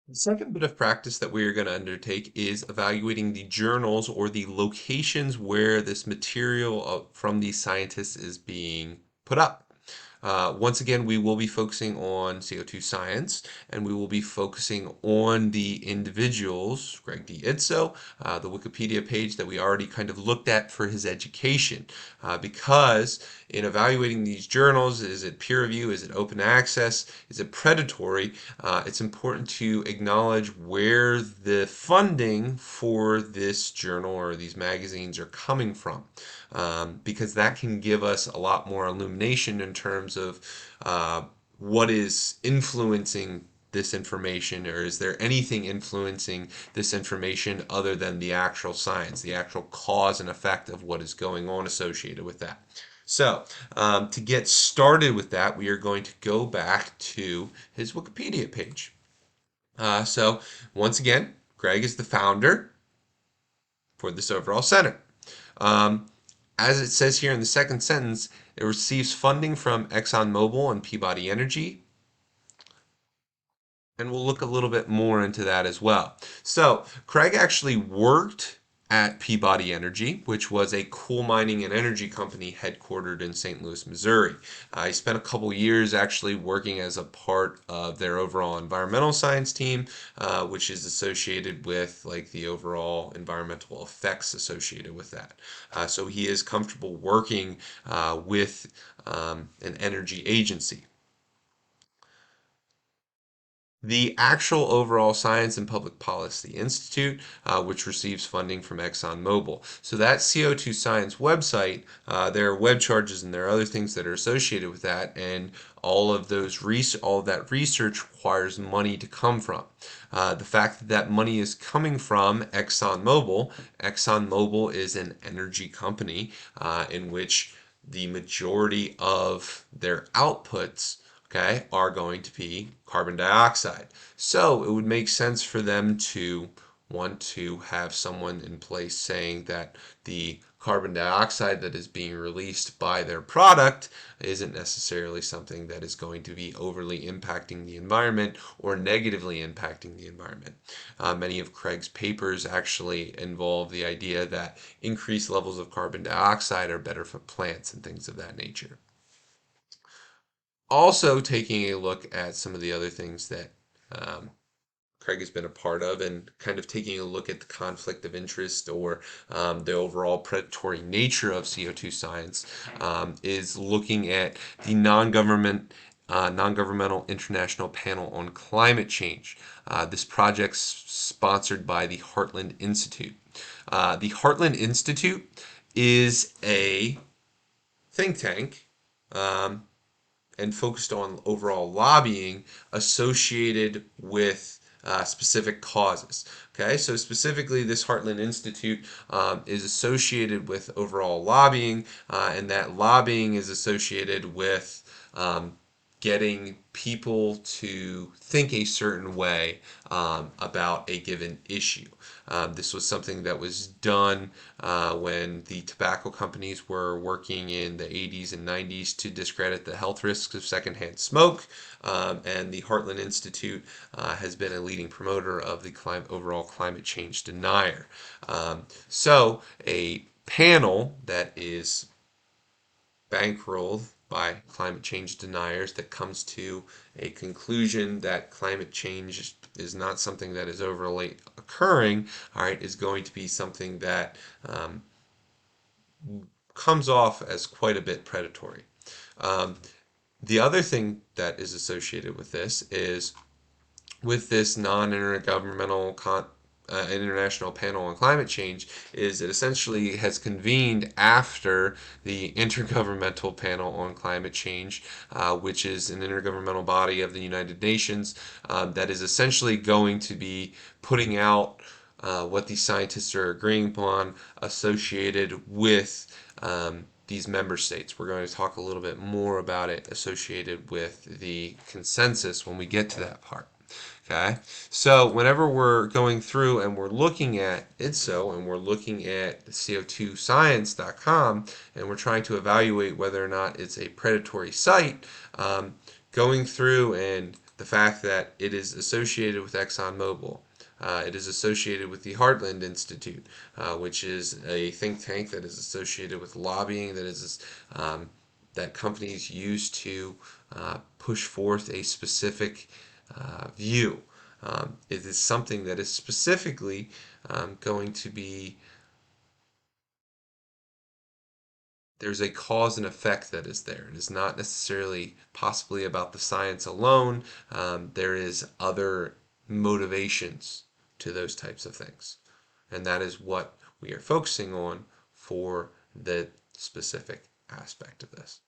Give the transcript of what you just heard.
The second bit of practice that we are going to undertake is evaluating the journals or the locations where this material from these scientists is being put up. Once again, we will be focusing on CO2 science, and we will be focusing on the individuals, Greg D. Itso, the Wikipedia page that we already kind of looked at for his education. Because in evaluating these journals, is it peer review, is it open access, is it predatory, it's important to acknowledge where the funding for this journal or these magazines are coming from, because that can give us a lot more illumination in terms of what is influencing this information, or is there anything influencing this information other than the actual science, the actual cause and effect of what is going on associated with that. So, to get started with that, we are going to go back to his Wikipedia page. So, once again, Greg is the founder for this overall center. Um, as it says here in the second sentence, it receives funding from ExxonMobil and Peabody Energy, and we'll look a little bit more into that as well. So, Craig actually worked at Peabody Energy, which was a coal mining and energy company headquartered in St. Louis, Missouri. He spent a couple years actually working as a part of their overall environmental science team, which is associated with like the overall environmental effects associated with that. So he is comfortable working with an energy agency. The actual overall Science and Public Policy Institute, which receives funding from ExxonMobil. So that CO2 Science website, there are web charges and there are other things that are associated with that, and all of that research requires money to come from. The fact that that money is coming from ExxonMobil is an energy company in which the majority of their outputs, okay, are going to be carbon dioxide. So it would make sense for them to want to have someone in place saying that the carbon dioxide that is being released by their product isn't necessarily something that is going to be overly impacting the environment or negatively impacting the environment. Many of Craig's papers actually involve the idea that increased levels of carbon dioxide are better for plants and things of that nature. Also taking a look at some of the other things that um, Craig has been a part of, and kind of taking a look at the conflict of interest or the overall predatory nature of CO2 science, is looking at the non-governmental international panel on climate change. This project's sponsored by the Heartland Institute. The Heartland Institute is a think tank, um, and focused on overall lobbying associated with specific causes. Okay, so specifically, this Heartland Institute is associated with overall lobbying, and that lobbying is associated with getting people to think a certain way about a given issue. This was something that was done when the tobacco companies were working in the 80s and 90s to discredit the health risks of secondhand smoke. And the Heartland Institute has been a leading promoter of the overall climate change denier. So, a panel that is bankrolled by climate change deniers that comes to a conclusion that climate change is not something that is overly occurring, all right, is going to be something that comes off as quite a bit predatory. Um, the other thing that is associated with this is with this non-intergovernmental international panel on climate change is it essentially has convened after the Intergovernmental Panel on Climate Change, which is an intergovernmental body of the United Nations that is essentially going to be putting out what these scientists are agreeing upon associated with these member states. We're going to talk a little bit more about it associated with the consensus when we get to that part. Okay, so whenever we're going through and we're looking at ITSO and we're looking at CO2science.com and we're trying to evaluate whether or not it's a predatory site, going through and The fact that it is associated with ExxonMobil. It is associated with the Heartland Institute, which is a think tank that is associated with lobbying that companies use to push forth a specific view. It is something that is specifically going to be, there's a cause and effect that is there. It is not necessarily possibly about the science alone. There is other motivations to those types of things. And that is what we are focusing on for the specific aspect of this.